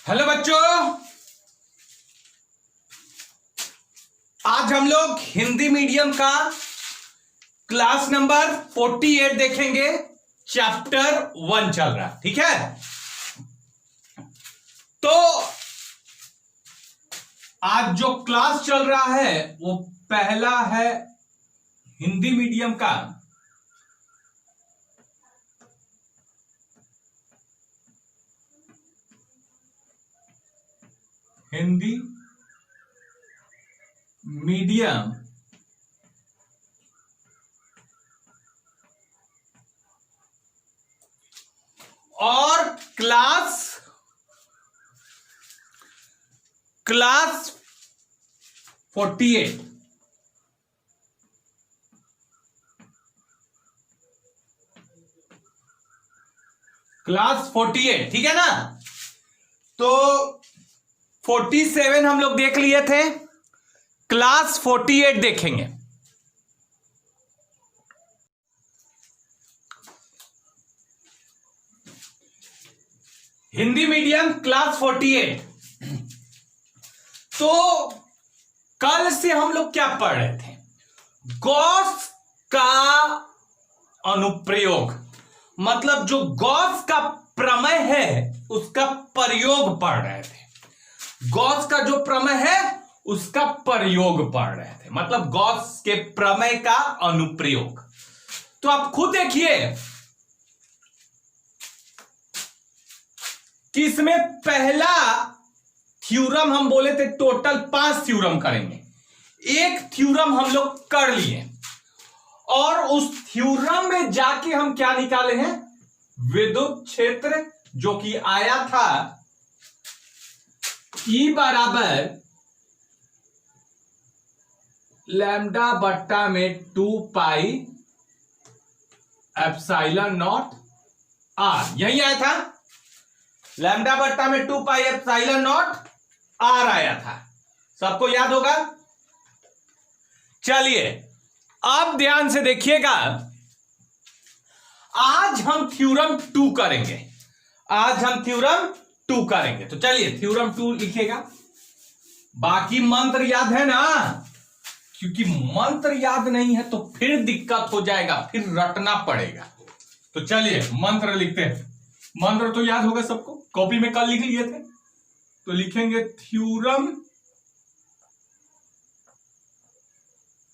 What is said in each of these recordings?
Hello बच्चों, आज हम लोग हिंदी मीडियम का क्लास नंबर 48 देखेंगे। चैप्टर 1 चल रहा, ठीक है। तो आज जो क्लास चल रहा है वो पहला है हिंदी मीडियम का हिंदी मीडियम और क्लास 48 क्लास 48, ठीक है ना। तो 47 हम लोग देख लिए थे, क्लास 48 देखेंगे। Hindi medium class 48। तो कल से हम लोग क्या पढ़ रहे थे? गॉस का अनुप्रयोग, मतलब जो गॉस का प्रमेय है उसका प्रयोग पढ़ रहे थे। गॉस का जो प्रमेय है उसका प्रयोग पढ़ रहे थे, मतलब गॉस के प्रमेय का अनुप्रयोग। तो आप खुद देखिए कि इसमें पहला थ्योरम हम बोले थे टोटल 5 थ्योरम करेंगे। एक थ्योरम हम लोग कर लिए और उस थ्योरम में जाके हम क्या निकाले हैं? विद्युत क्षेत्र, जो कि आया था E बराबर लैम्डा बट्टा में 2 पाई एप्सिलॉन नॉट आर। यही आया था, लैम्डा बट्टा में 2 पाई एप्सिलॉन नॉट आर आया था। सबको याद होगा। चलिए अब ध्यान से देखिएगा, आज हम थ्योरम 2 करेंगे। आज हम थ्योरम 2 करेंगे। तो चलिए थ्योरम 2 लिखिएगा। बाकी मंत्र याद है ना, क्योंकि मंत्र याद नहीं है तो फिर दिक्कत हो जाएगा, फिर रटना पड़ेगा। तो चलिए मंत्र लिखते हैं। मंत्र तो याद होगा सबको, कॉपी में कल लिख लिए थे। तो लिखेंगे थ्योरम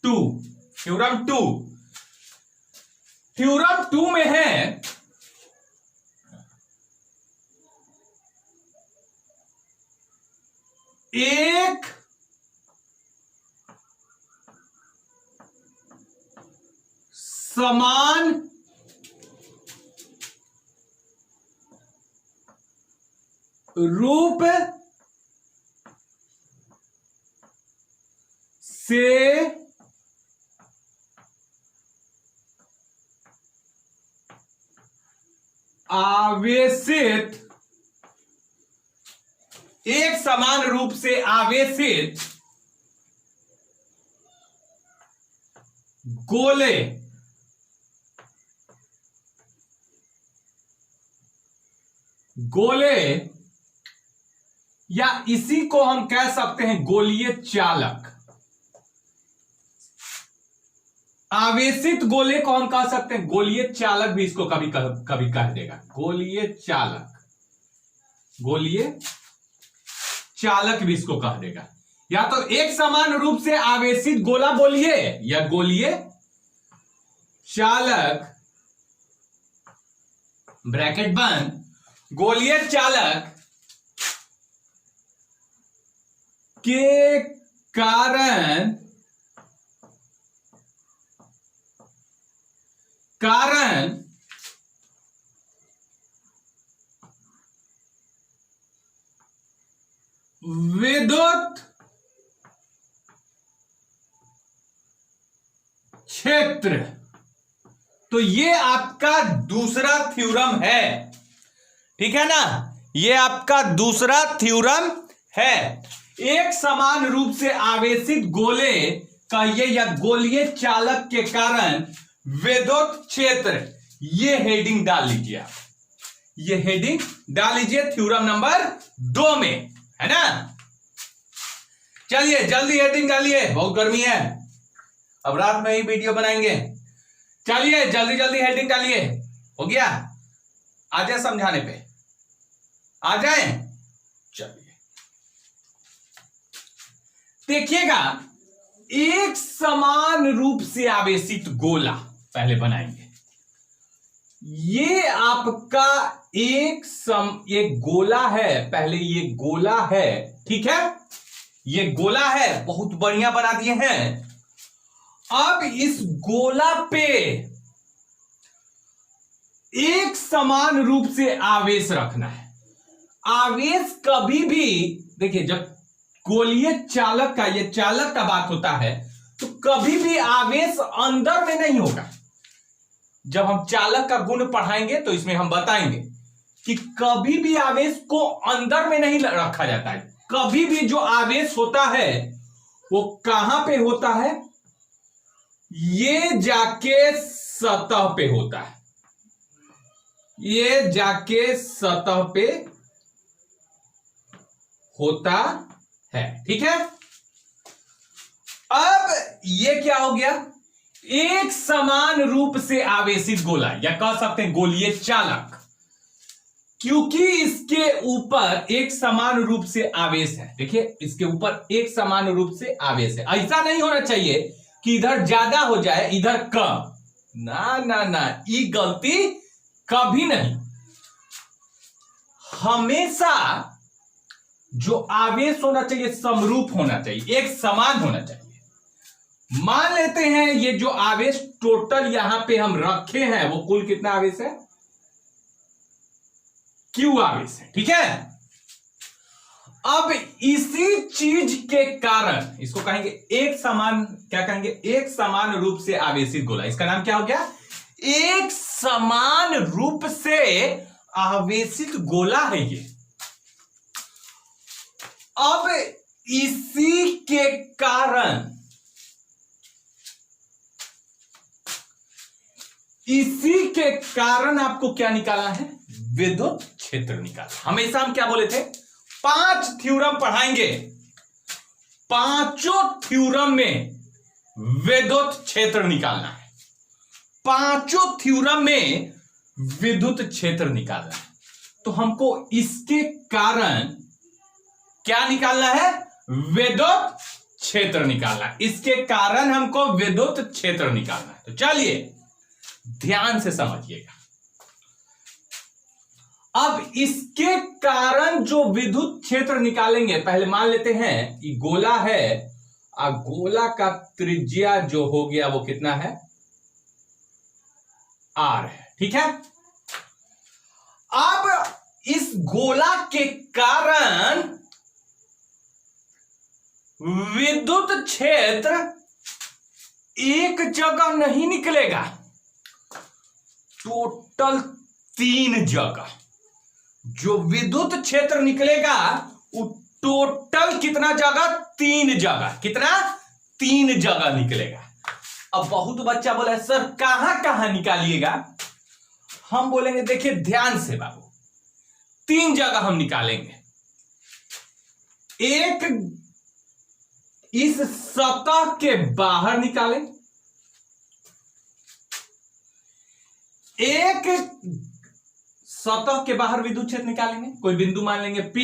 2। थ्योरम 2, थ्योरम 2 में है एक समान रूप से आवेशित, एक समान रूप से आवेशित गोले या इसी को हम कह सकते हैं गोलीय चालक। आवेशित गोले को हम कह सकते हैं गोलीय चालक, भी इसको कभी कभी कह देगा गोलीय चालक। गोलीय चालक भी इसको कह देगा। या तो एक समान रूप से आवेशित गोला बोलिए या गोलीय चालक, ब्रैकेट बंद। गोलीय चालक के कारण विद्युत क्षेत्र। तो ये आपका दूसरा थ्योरम है, ठीक है ना। ये आपका दूसरा थ्योरम है। एक समान रूप से आवेशित गोले कहिए या गोलीय चालक के कारण विद्युत क्षेत्र, ये हेडिंग डाल लीजिए आप। ये हेडिंग डाल लीजिए थ्योरम नंबर 2 में, है ना। चलिए जल्दी हेडिंग डालिए, बहुत गर्मी है, अब रात में ही वीडियो बनाएंगे। चलिए जल्दी जल्दी हेडिंग डालिए। हो गया, आ जाए समझाने पे, आ जाए। चलिए देखिएगा, एक समान रूप से आवेशित गोला पहले बनाएंगे। ये आपका एक गोला है, पहले ये गोला है, ठीक है, ये गोला है, बहुत बढ़िया बना दिए हैं। अब इस गोला पे एक समान रूप से आवेश रखना है। आवेश कभी भी देखिए, जब गोलीय चालक का, ये चालक का बात होता है, तो कभी भी आवेश अंदर में नहीं होगा। जब हम चालक का गुण पढ़ाएंगे तो इसमें हम बताएंगे कि कभी भी आवेश को अंदर में नहीं रखा जाता है। कभी भी जो आवेश होता है वो कहां पे होता है, ये जाके सतह पे होता है, ये जाके सतह पे होता है, ठीक है। अब ये क्या हो गया, एक समान रूप से आवेशित गोला, या कह सकते हैं गोलीय चालक, क्योंकि इसके ऊपर एक समान रूप से आवेश है। देखिए इसके ऊपर एक समान रूप से आवेश है। ऐसा नहीं होना चाहिए कि इधर ज्यादा हो जाए इधर कम, ना ना ना, ये गलती कभी नहीं। हमेशा जो आवेश होना चाहिए समरूप होना चाहिए, एक समान होना चाहिए। मान लेते हैं ये जो आवेश टोटल यहां पे हम रखे हैं वो कुल कितना आवेश है, Q आवेश है, ठीक है। अब इसी चीज के कारण इसको कहेंगे एक समान, क्या कहेंगे, एक समान रूप से आवेशित गोला। इसका नाम क्या हो गया, एक समान रूप से आवेशित गोला है ये। अब इसी के कारण, इसी के कारण आपको क्या निकालना है, विद्युत क्षेत्र निकालना। हमेशा हम क्या बोले थे, 5 थ्योरम पढ़ाएंगे, पांचों थ्योरम में विद्युत क्षेत्र निकालना है। पांचों थ्योरम में विद्युत क्षेत्र निकालना है। तो हमको इसके कारण क्या निकालना है, विद्युत क्षेत्र निकालना है। इसके कारण हमको विद्युत क्षेत्र निकालना है। तो चलिए ध्यान से समझिएगा। अब इसके कारण जो विद्युत क्षेत्र निकालेंगे, पहले मान लेते हैं कि गोला है और गोला का त्रिज्या जो हो गया वो कितना है, R है, ठीक है। अब इस गोला के कारण विद्युत क्षेत्र एक जगह नहीं निकलेगा, टोटल 3 जगह जो विद्युत क्षेत्र निकलेगा वो टोटल कितना जगह, 3 जगह। कितना, 3 जगह निकलेगा। अब बहुत बच्चा बोला सर कहां कहां निकालिएगा, हम बोलेंगे देखिए ध्यान से बाबू, 3 जगह हम निकालेंगे। एक इस सतह के बाहर निकालें, एक सतह के बाहर विद्युत क्षेत्र निकालेंगे, कोई बिंदु मान लेंगे P,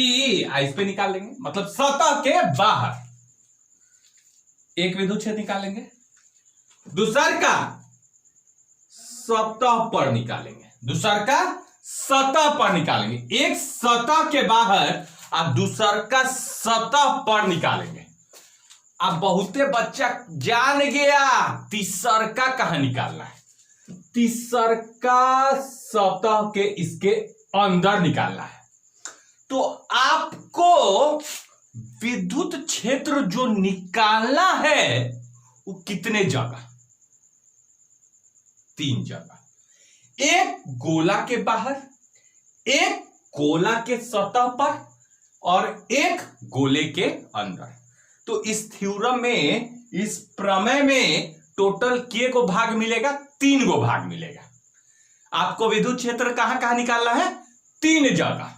इस पे निकाल लेंगे, मतलब सतह के बाहर एक विद्युत क्षेत्र निकालेंगे। दूसर का सतह पर निकालेंगे, दूसर का सतह पर निकालेंगे। एक सतह के बाहर और दूसर का सतह पर निकालेंगे। अब बहुते बच्चा जान गया तीसर का कहां निकालना है, तीसर का सतह के इसके अंदर निकालना है। तो आपको विद्युत क्षेत्र जो निकालना है वो कितने जगह, 3 जगह। एक गोला के बाहर, एक गोला के सतह पर और एक गोले के अंदर। तो इस थ्योरम में, इस प्रमेय में टोटल के को भाग मिलेगा, 3 गो भाग मिलेगा। आपको विद्युत क्षेत्र कहां कहां निकालना है, 3 जगह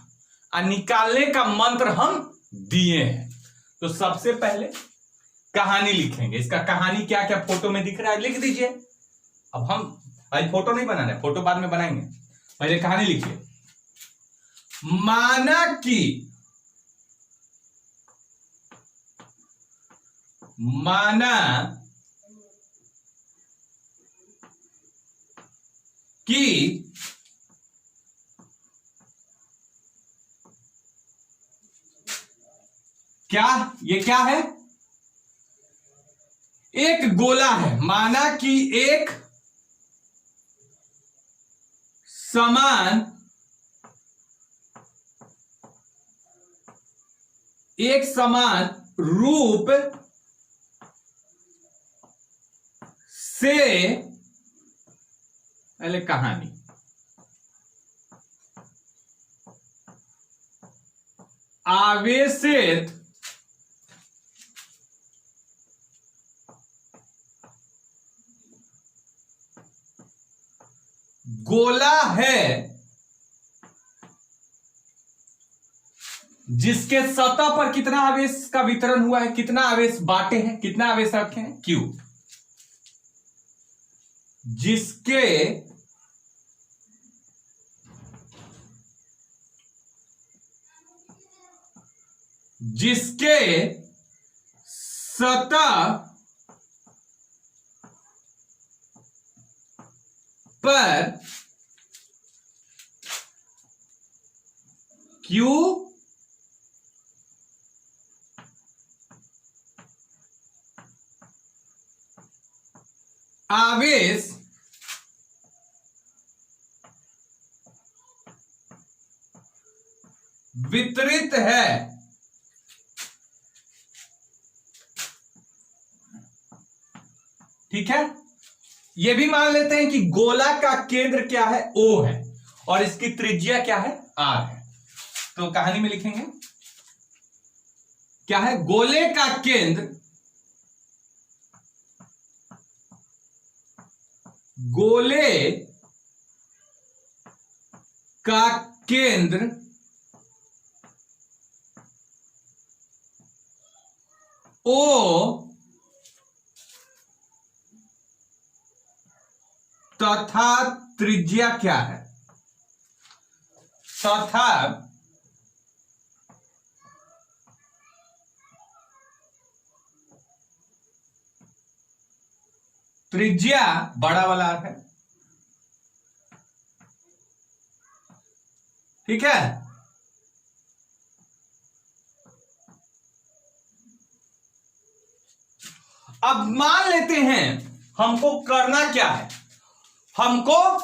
और निकालने का मंत्र हम दिए हैं। तो सबसे पहले कहानी लिखेंगे। इसका कहानी क्या क्या फोटो में दिख रहा है लिख दीजिए। अब हम आज फोटो नहीं बनाना है, फोटो बाद में बनाएंगे, पहले कहानी लिखिए। माना कि क्या, ये क्या है, एक गोला है। माना कि एक समान रूप से, पहले कहानी, आवेशित गोला है जिसके सतह पर कितना आवेश का वितरण हुआ है, कितना आवेश बांटे हैं, कितना आवेश रखे हैं, Q। जिसके सतह पर Q आवेश वितरित है। ठीक है, यह भी मान लेते हैं कि गोला का केंद्र क्या है, O है, और इसकी त्रिज्या क्या है, R है। तो कहानी में लिखेंगे क्या है, गोले का केंद्र, O तथा त्रिज्या क्या है, तथा त्रिज्या बड़ा वाला है। ठीक है, अब मान लेते हैं हमको करना क्या है, हमको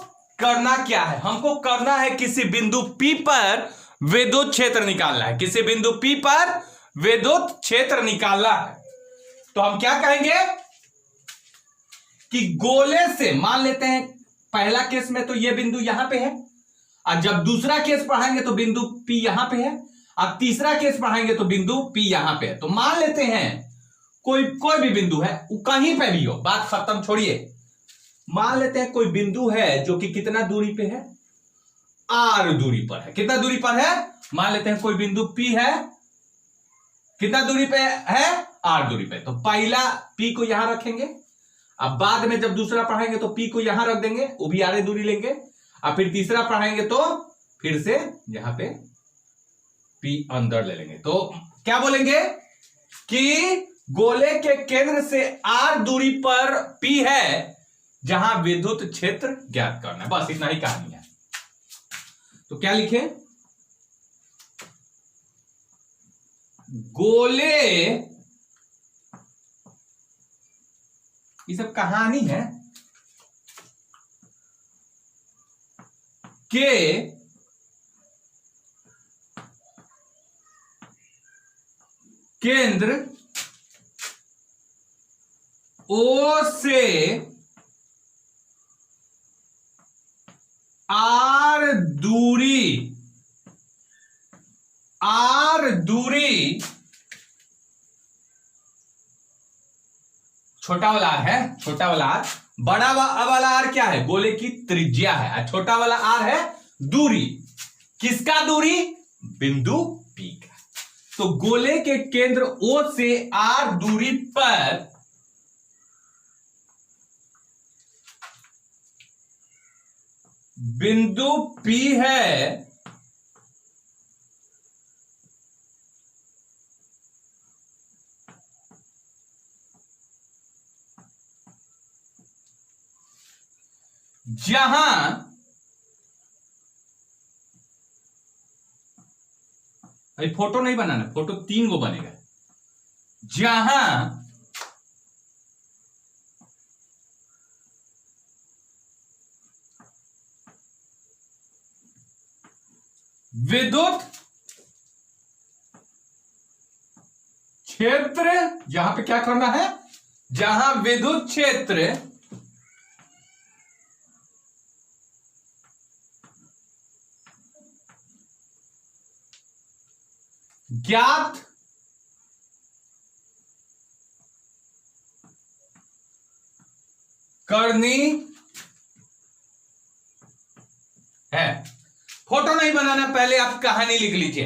करना है किसी बिंदु P पर विद्युत क्षेत्र निकालना है, किसी बिंदु P पर विद्युत क्षेत्र निकालना है। तो हम क्या कहेंगे कि गोले से, मान लेते हैं पहला केस में तो ये बिंदु यहां पे है, और जब दूसरा केस पढ़ाएंगे तो बिंदु P यहां पे है, अब तीसरा केस पढ़ाएंगे तो बिंदु P यहां पे है। तो मान लेते हैं कोई भी बिंदु है, वो कहीं पे भी हो, बात खत्म, छोड़िए। मान लेते हैं कोई बिंदु है जो कि कितना दूरी पे है, R दूरी पर है। कितना दूरी पर है, मान लेते हैं कोई बिंदु P है, कितना दूरी पे है, R दूरी पे। तो पहला P को यहां रखेंगे, अब बाद में जब दूसरा पढ़ाएंगे तो P को यहां रख देंगे, वो भी R दूरी लेंगे, और फिर तीसरा पढ़ाएंगे तो फिर से यहां पे P अंदर ले लेंगे। तो क्या बोलेंगे कि गोले के केंद्र से R दूरी पर P है जहां विद्युत क्षेत्र ज्ञात करना है। बस इतना ही कहानी है। तो क्या लिखें, गोले, ये सब कहानी है, के केंद्र O से R दूरी छोटा वाला R है, छोटा वाला R, बड़ा वाला R क्या है, गोले की त्रिज्या है, छोटा वाला R है दूरी। किसका दूरी? बिंदु P का। तो गोले के केंद्र O से R दूरी पर बिंदु P है, जहां भाई फोटो नहीं बनाना, फोटो 3 गो बनेगा। जहां विद्युत क्षेत्र, यहां पे क्या करना है? जहां विद्युत क्षेत्र ज्ञात करनी है। फोटो नहीं बनाना, पहले आप कहानी लिख लीजिए।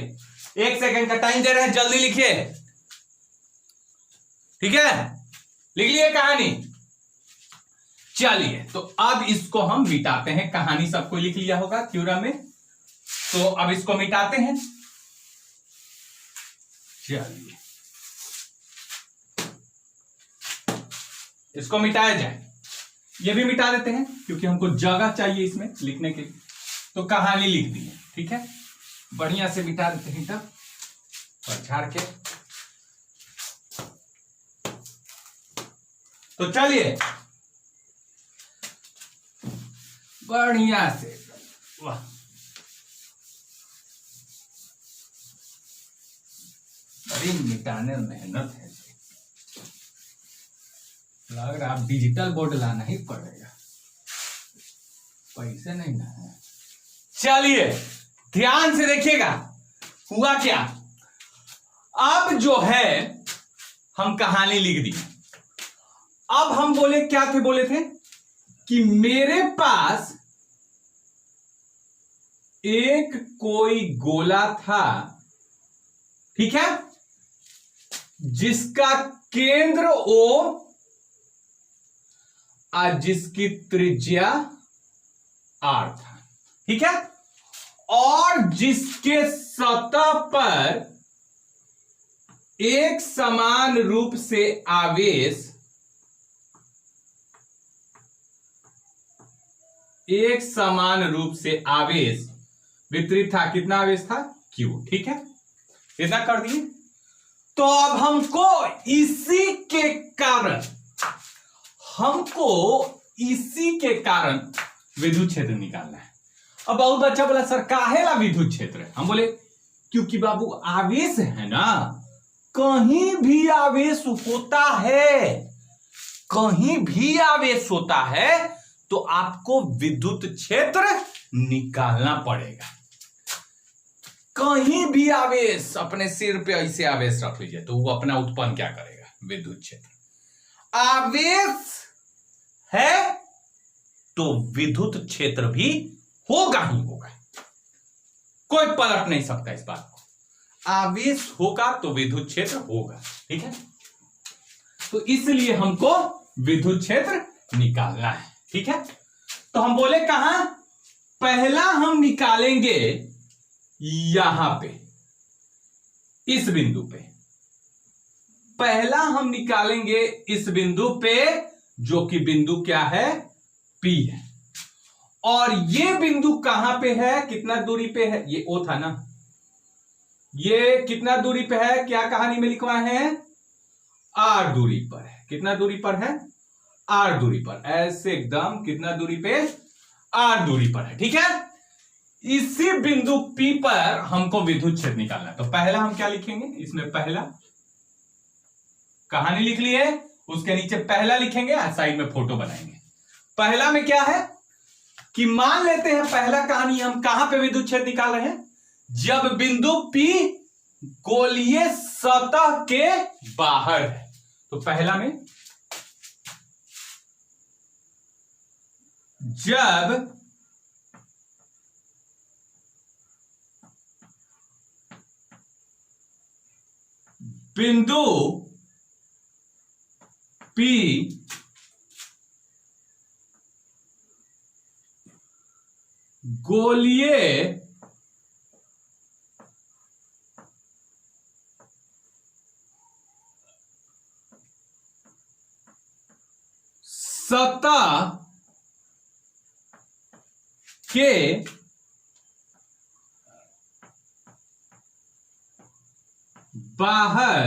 1 सेकंड का टाइम दे रहे हैं, जल्दी लिखिए, ठीक है? लिख लिए कहानी। चलिए, तो अब इसको हम मिटाते हैं। कहानी सबको लिख लिया होगा थ्योरम में, तो अब इसको मिटाते हैं। चलिए, इसको मिटाया जाए। ये भी मिटा देते हैं क्योंकि हमको जगह चाहिए इसमें लिखने के लिए। तो कहानी लिख दी है, ठीक है? बढ़िया से मिटा देते हैं तब, और झाड़ के। तो चलिए, बढ़िया से, वाह, बड़ी मिटाने में मेहनत है। लग रहा है डिजिटल बोर्ड लाना ही पड़ेगा, पैसे नहीं ना है। चलिए, ध्यान से देखिएगा, हुआ क्या। अब जो है हम कहानी लिख दी। अब हम बोले, क्या थे? बोले थे कि मेरे पास एक कोई गोला था, ठीक है, जिसका केंद्र O और जिसकी त्रिज्या R था, ठीक है, और जिसके सतह पर एक समान रूप से आवेश, एक समान रूप से आवेश वितरित था। कितना आवेश था? Q, ठीक है, इतना कर दिए। तो अब हमको इसी के कारण विद्युत क्षेत्र निकालना है। अब बहुत बच्चा बोला, सर काहेला विद्युत क्षेत्र? हम बोले क्योंकि बाबू आवेश है ना, कहीं भी आवेश होता है, कहीं भी आवेश होता है तो आपको विद्युत क्षेत्र निकालना पड़ेगा। कहीं भी आवेश, अपने सिर पे ऐसे आवेश रख लीजिए तो वो अपना उत्पन्न क्या करेगा? विद्युत क्षेत्र। आवेश है तो विद्युत क्षेत्र भी होगा ही होगा, कोई पलट नहीं सकता इस बात को। आवेश होगा तो विद्युत क्षेत्र होगा, ठीक है? तो इसलिए हमको विद्युत क्षेत्र निकालना है, ठीक है? तो हम बोले कहां? पहला हम निकालेंगे यहां पे, इस बिंदु पे। पहला हम निकालेंगे इस बिंदु पे, जो कि बिंदु क्या है? P है। और ये बिंदु कहां पे है? कितना दूरी पे है? ये O था ना, ये कितना दूरी पे है? क्या कहानी में लिखवा है? R दूरी पर है। कितना दूरी पर है? R दूरी पर। ऐसे एकदम कितना दूरी पे? R दूरी पर है, ठीक है? इसी बिंदु P पर हमको विद्युत क्षेत्र निकालना है। तो पहला हम क्या लिखेंगे? इसमें पहला कहानी लिख लिए, उसके नीचे पहला लिखेंगे, साइड में फोटो बनाएंगे। पहला में क्या है कि मान लेते हैं पहला कहानी हम कहां पे विद्युत क्षेत्र निकाल रहे हैं? जब बिंदु P गोलीय सतह के बाहर है। तो पहला में जब बिंदु P गोलीय सतह के बाहर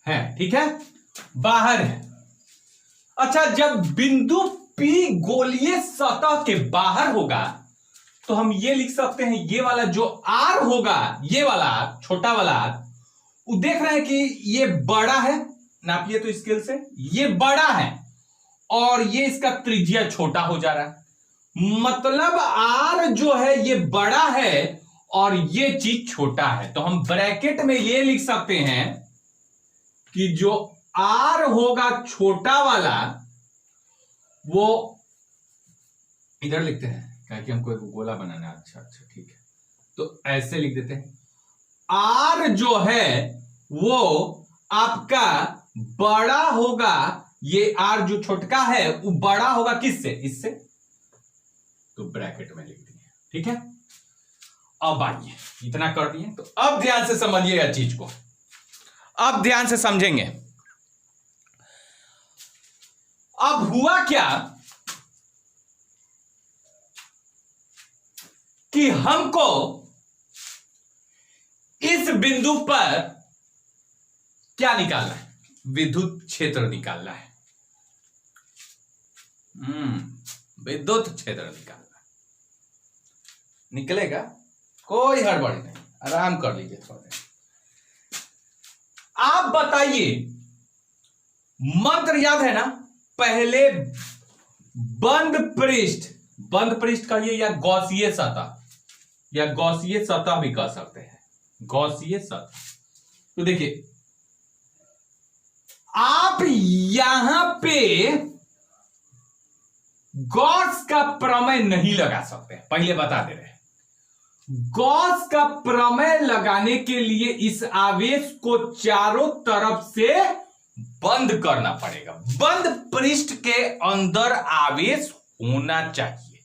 है। ठीक है, बाहर है। अच्छा, जब बिंदु P गोलीय सतह के बाहर होगा तो हम ये लिख सकते हैं, ये वाला जो R होगा, ये वाला छोटा वाला R, वो देख रहे हैं कि ये बड़ा है, नापिए तो स्केल से, ये बड़ा है और ये इसका त्रिज्या छोटा हो जा रहा है। मतलब R जो है ये बड़ा है और ये चीज छोटा है। तो हम ब्रैकेट में ये लिख सकते हैं कि जो R होगा छोटा वाला, वो इधर लिखते हैं क्योंकि हमको एक गोला बनाना है। अच्छा अच्छा, ठीक है, तो ऐसे लिख देते हैं। R जो है वो आपका बड़ा होगा, ये R जो छोटका है वो बड़ा होगा किससे? इससे। तो ब्रैकेट में लिख दिए। ठीक है, अब आइए, इतना कर दिए तो अब ध्यान से समझिएगा चीज को, अब ध्यान से समझेंगे। अब हुआ क्या कि हमको इस बिंदु पर क्या निकालना है? विद्युत क्षेत्र निकालना है। विद्युत क्षेत्र निकालना है। निकलेगा, कोई हड़बड़ी नहीं, आराम कर लीजिए थोड़ा देर। आप बताइए, मंत्र याद है ना? पहले बंद पृष्ठ कहिए या गौसीय सतह, या गौसीय सतह भी कह सकते हैं, गौसीय सतह। तो देखिए, आप यहां पे गॉस का प्रमेय नहीं लगा सकते, पहले बता दे रहे हैं। गॉस का प्रमेय लगाने के लिए इस आवेश को चारों तरफ से बंद करना पड़ेगा। बंद पृष्ठ के अंदर आवेश होना चाहिए।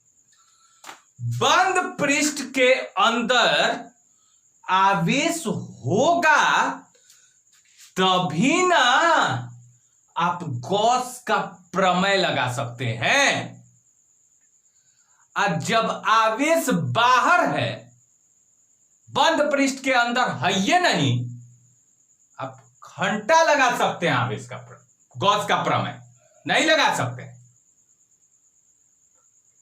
बंद पृष्ठ के अंदर आवेश होगा तभी ना आप गॉस का प्रमेय लगा सकते हैं। और जब आवेश बाहर है, बंद पृष्ठ के अंदर है ये नहीं, आप घंटा लगा सकते हैं आवेश का गॉस का प्रमेय नहीं लगा सकते,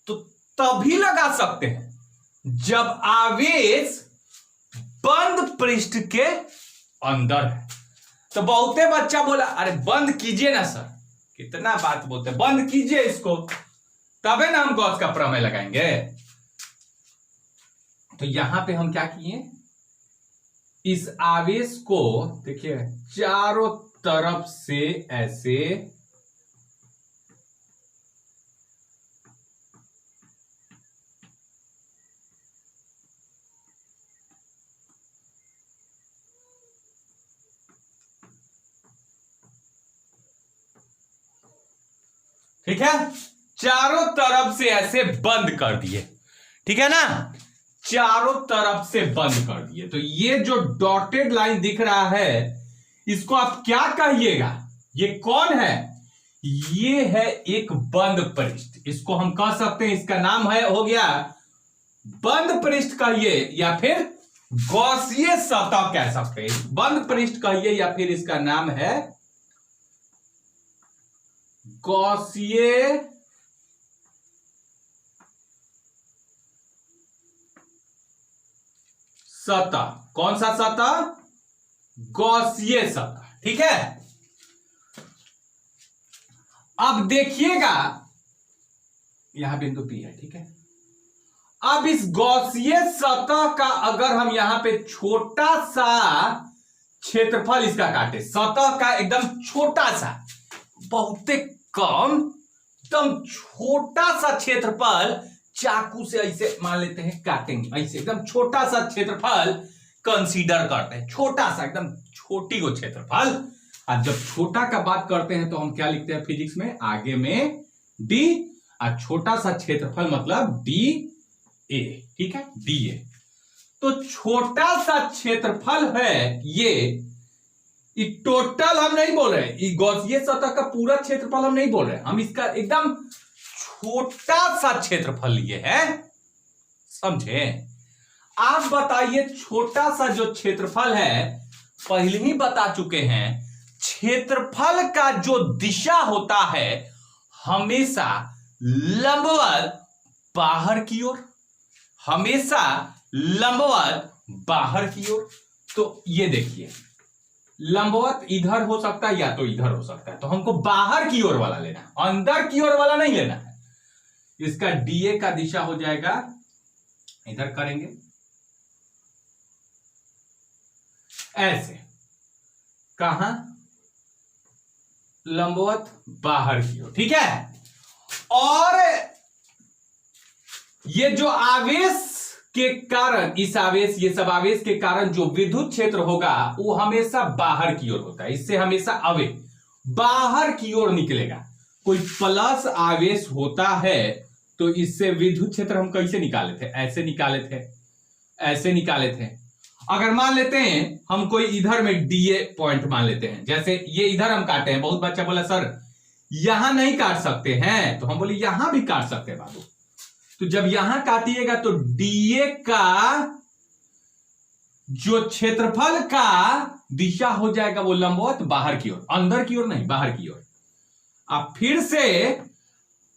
तो तभी लगा सकते हैं जब आवेश बंद पृष्ठ के अंदर है। तो बहुते बच्चा बोला, अरे बंद कीजिए ना सर, कितना बात बोलते, बंद कीजिए इसको, तबे ना हम गॉस का प्रमेय लगाएंगे। तो यहां पे हम क्या किए, इस आवेश को देखिए चारों तरफ से ऐसे ठीक है, चारों तरफ से ऐसे बंद कर दिए। ठीक है ना, चारों तरफ से बंद कर दिए। तो ये जो डॉटेड लाइन दिख रहा है, इसको आप क्या कहिएगा? ये कौन है? ये है एक बंद पृष्ठ। इसको हम कह सकते हैं, इसका नाम है, हो गया बंद पृष्ठ कहिए या फिर गॉसीय सतह कह सकते हैं। बंद पृष्ठ कहिए या फिर इसका नाम है गॉसीय सतह। कौन सा सतह? गॉसीय सतह। ठीक है, अब देखिएगा यहां बिंदु P है। ठीक है, अब इस गॉसीय सतह का अगर हम यहां पे छोटा सा क्षेत्रफल इसका काटे, सतह का एकदम छोटा सा, बहुत कम, एकदम छोटा सा क्षेत्रफल चाकू से ऐसे मान लेते हैं, काटेंगे ऐसे, एकदम छोटा सा क्षेत्रफल कंसीडर करते हैं, छोटा सा एकदम छोटी को क्षेत्रफल। और जब छोटा का बात करते हैं तो हम क्या लिखते हैं फिजिक्स में, आगे में डी, और छोटा सा क्षेत्रफल मतलब डी ए, ठीक है, डी ए। तो छोटा सा क्षेत्रफल है ये टोटल हम नहीं बोल रहे, गॉसियन सतह का पूरा क्षेत्रफल हम नहीं बोल रहे, हम इसका एकदम छोटा सा क्षेत्रफल लिए है, समझे। आप बताइए छोटा सा जो क्षेत्रफल है, पहले ही बता चुके हैं, क्षेत्रफल का जो दिशा होता है हमेशा लंबवत बाहर की ओर, हमेशा लंबवत बाहर की ओर। तो ये देखिए लंबवत इधर हो सकता है या तो इधर हो सकता है, तो हमको बाहर की ओर वाला लेना है, अंदर की ओर वाला नहीं लेना है। इसका डीए का दिशा हो जाएगा, इधर करेंगे ऐसे, कहां, लंबवत बाहर की ओर, ठीक है। और ये जो आवेश के कारण, इस आवेश, ये सब आवेश के कारण जो विद्युत क्षेत्र होगा वो हमेशा बाहर की ओर होता है, इससे हमेशा अवे बाहर की ओर निकलेगा। कोई प्लस आवेश होता है तो इससे विद्युत क्षेत्र हम कैसे निकाले थे, ऐसे निकाले थे, ऐसे निकाले थे। अगर मान लेते हैं हम कोई इधर में डीए पॉइंट मान लेते हैं, जैसे ये इधर हम काटे हैं, बहुत बच्चा बोला सर यहां नहीं काट सकते हैं, तो हम बोले यहां भी काट सकते हैं बाबू। तो जब यहां काटिएगा तो डीए का जो क्षेत्रफल का दिशा हो जाएगा वो लंबवत बाहर की ओर, अंदर की ओर नहीं, बाहर की ओर। अब फिर से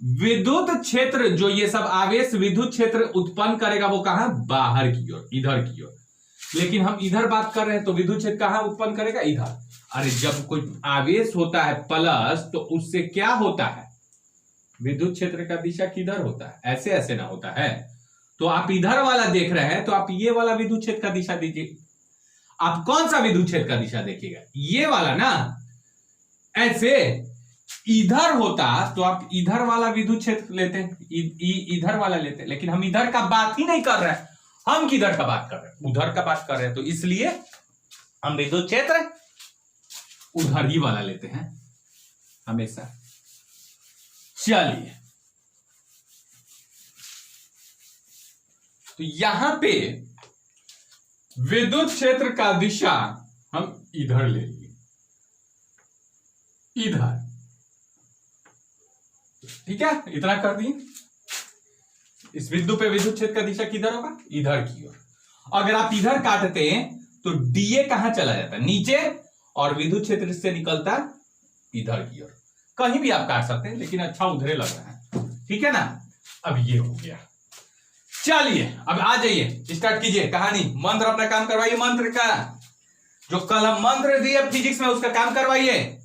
विद्युत क्षेत्र, जो ये सब आवेश विद्युत क्षेत्र उत्पन्न करेगा वो कहां, बाहर की ओर, इधर की ओर। लेकिन हम इधर बात कर रहे हैं तो विद्युत क्षेत्र कहां उत्पन्न करेगा, इधर। अरे जब कोई आवेश होता है प्लस तो उससे क्या होता है, विद्युत क्षेत्र का दिशा किधर होता है, ऐसे ऐसे ना होता है। तो आप इधर वाला देख रहे हैं तो आप ये वाला विद्युत क्षेत्र का दिशा दीजिए। आप कौन सा विद्युत क्षेत्र का दिशा देखिएगा, ये वाला ना, ऐसे इधर होता तो आप इधर वाला विद्युत क्षेत्र लेते हैं, इधर वाला लेते हैं। लेकिन हम इधर का बात ही नहीं कर रहे हैं, हम किधर का बात कर रहे हैं, उधर का बात कर रहे हैं। तो इसलिए हम विद्युत क्षेत्र उधर ही वाला लेते हैं हमेशा। चलिए, तो यहां पे विद्युत क्षेत्र का दिशा हम इधर ले लिए, इधर, ठीक है, इतना कर दिए। इस बिंदु पे विद्युत क्षेत्र का दिशा किधर होगा, इधर की ओर। अगर आप इधर काटते हैं तो डीए कहां चला जाता है, नीचे, और विद्युत क्षेत्र से निकलता इधर की ओर। कहीं भी आप काट सकते हैं लेकिन अच्छा उधरे लग रहा है, ठीक है ना। अब ये हो गया। चलिए अब आ जाइए, स्टार्ट कीजिए कहानी। मंत्र अपना काम करवाइए, मंत्र का जो कल हम मंत्र दिए फिजिक्स में उसका काम करवाइए।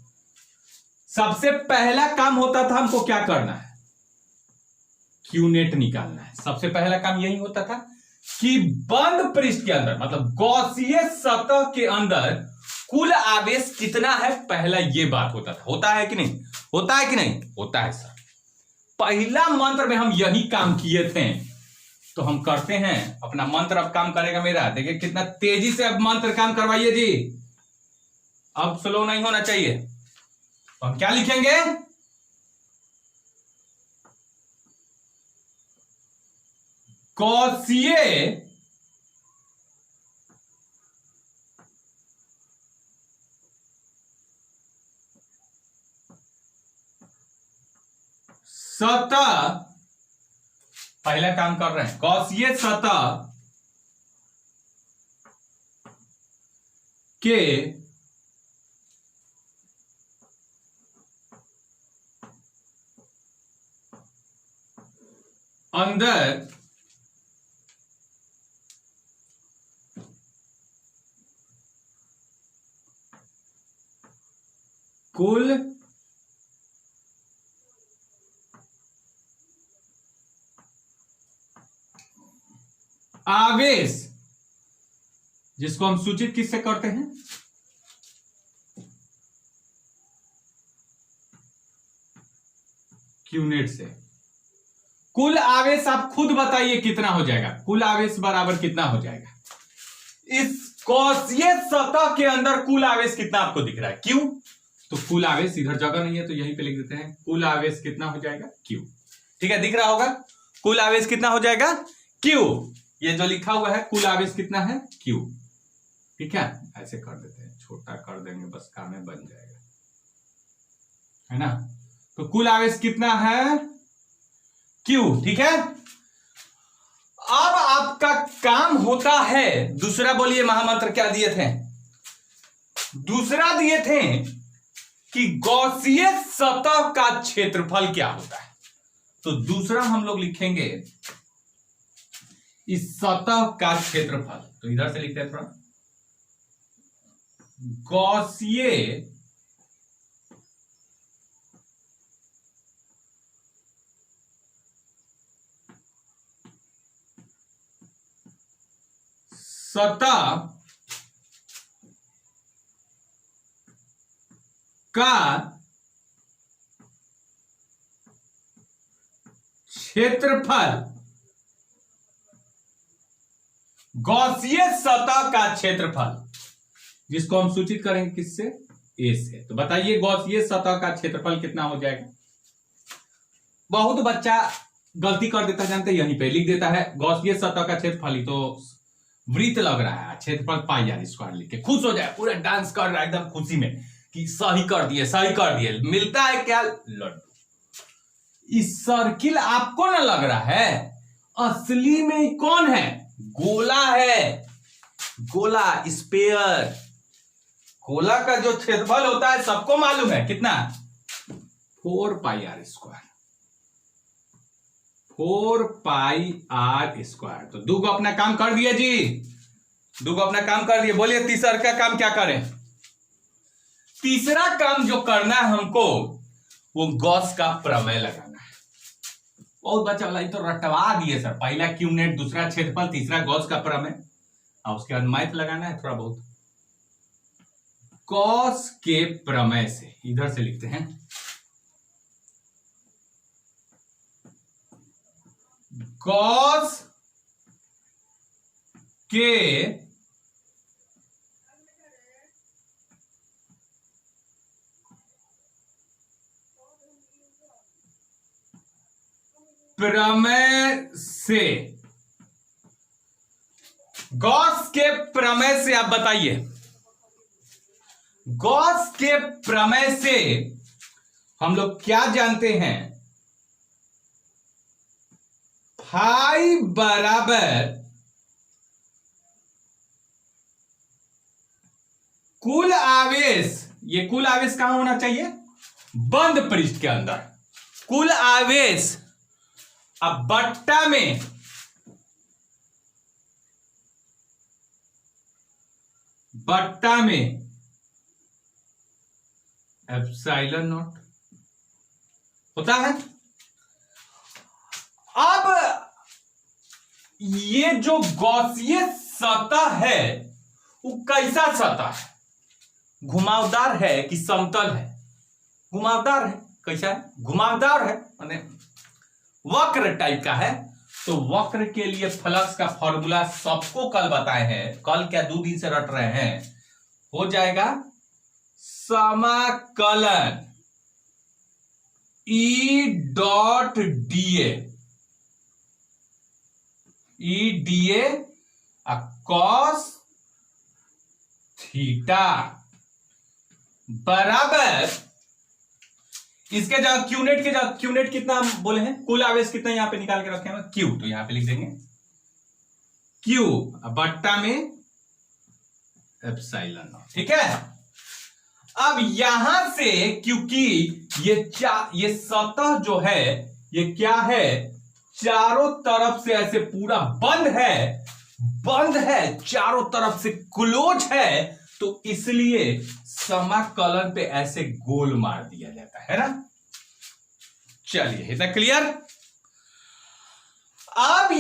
सबसे पहला काम होता था हमको क्या करना है, क्यू नेट निकालना है। सबसे पहला काम यही होता था कि बंद पृष्ठ के अंदर, मतलब गॉसियन सतह के अंदर कुल आवेश कितना है, पहला ये बात होता था। होता है कि नहीं, होता है कि नहीं, होता है सर। पहला मंत्र में हम यही काम किए थे, तो हम करते हैं अपना मंत्र। अब काम करेगा मेरा, देखिए कितना तेजी से अब मंत्र काम करवाइए जी, अब स्लो नहीं होना चाहिए। तो हम क्या लिखेंगे, गॉसियन सतह, पहला काम कर रहे हैं, गॉसियन सतह के अंदर कुल आवेश, जिसको हम सूचित किससे करते हैं, क्यू नेट से। कुल आवेश आप खुद बताइए कितना हो जाएगा, कुल आवेश बराबर कितना हो जाएगा। इस गॉसियन सतह के अंदर कुल आवेश कितना आपको दिख रहा है? क्यू। तो कुल आवेश, इधर जगह नहीं है तो यहीं पे लिख देते हैं, कुल आवेश कितना हो जाएगा? क्यू। ठीक है, दिख रहा होगा कुल आवेश कितना हो जाएगा? क्यू। ये जो लिखा हुआ है कुल आवेश कितना है? क्यू। ठीक है, ऐसे कर देते हैं, छोटा कर देंगे बस, काम में बन जाएगा, है ना। तो कुल आवेश कितना है? क्यू। ठीक है, अब आपका काम होता है दूसरा, बोलिए महामंत्र क्या दिए थे? दूसरा दिए थे कि गॉसियन सतह का क्षेत्रफल क्या होता है। तो दूसरा हम लोग लिखेंगे इस सतह का क्षेत्रफल। तो इधर से लिखते हैं थोड़ा, गॉसियन सतह का क्षेत्रफल, गॉसियन सतह का क्षेत्रफल, जिसको हम सूचित करेंगे किससे? ए से। तो बताइए गॉसियन सतह का क्षेत्रफल कितना हो जाएगा? बहुत बच्चा गलती कर देता, जानते हैं, यहीं पे लिख देता है गॉसियन सतह का क्षेत्रफल, ही तो वृत्त लग रहा है, क्षेत्रफल पाई आर स्क्वायर लिख के खुश हो जाए, पूरा डांस कर रहा है एकदम खुशी में कि सही कर दिए, सही कर दिए। मिलता है क्या? लड्डू। इस सर्किल आपको ना लग रहा है, असली में कौन है? गोला है, गोला, स्पेयर। गोला का जो क्षेत्रफल होता है सबको मालूम है कितना? 4 pi r square, 4 pi r square. तो दूगो अपना काम कर दिए जी, दूगो अपना काम कर दिए। बोलिए तीसरा का काम क्या करें? तीसरा काम जो करना है हमको, वो गॉस का प्रमेय लगाना है। बहुत बच्चा वाला तो रटवा दिए सर, पहला क्यू नेट, दूसरा क्षेत्रफल, तीसरा गॉस का प्रमेय, और उसके बाद मैथ लगाना है थोड़ा बहुत। गॉस के प्रमेय से, इधर से लिखते हैं, गॉस के प्रमेय से, गॉस के प्रमेय से आप बताइए, गॉस के प्रमेय से हम लोग क्या जानते हैं? फाई बराबर कुल आवेश, ये कुल आवेश कहां होना चाहिए? बंद पृष्ठ के अंदर। कुल आवेश अब बट्टा में एप्सिलॉन नॉट होता है। अब ये जो गॉसियन सतह है वो कैसा सतह है? घुमावदार है कि समतल है? घुमावदार है। कैसा है? घुमावदार है, माने वक्र टाइप का है। तो वक्र के लिए फ्लक्स का फॉर्मूला सबको कल बताए हैं, कल क्या 2 दिन से रट रहे हैं, हो जाएगा समाकलन ई डॉट डीए, ई डीए कॉस थीटा बराबर, इसके जगह क्यूनेट के जगह, क्यूनेट कितना हम बोले हैं? कुल आवेश कितना यहां पे निकाल के रखे हैं? क्यू। तो यहां पे लिख देंगे क्यू बट्टा में एप्सिलॉन नॉट। ठीक है, अब यहां से क्योंकि ये सतह जो है ये क्या है? चारों तरफ से ऐसे पूरा बंद है, चारों तरफ से क्लोज है, तो इसलिए समाकलन पे ऐसे गोल मार दिया जाता है ना। चलिए, इतना क्लियर। अब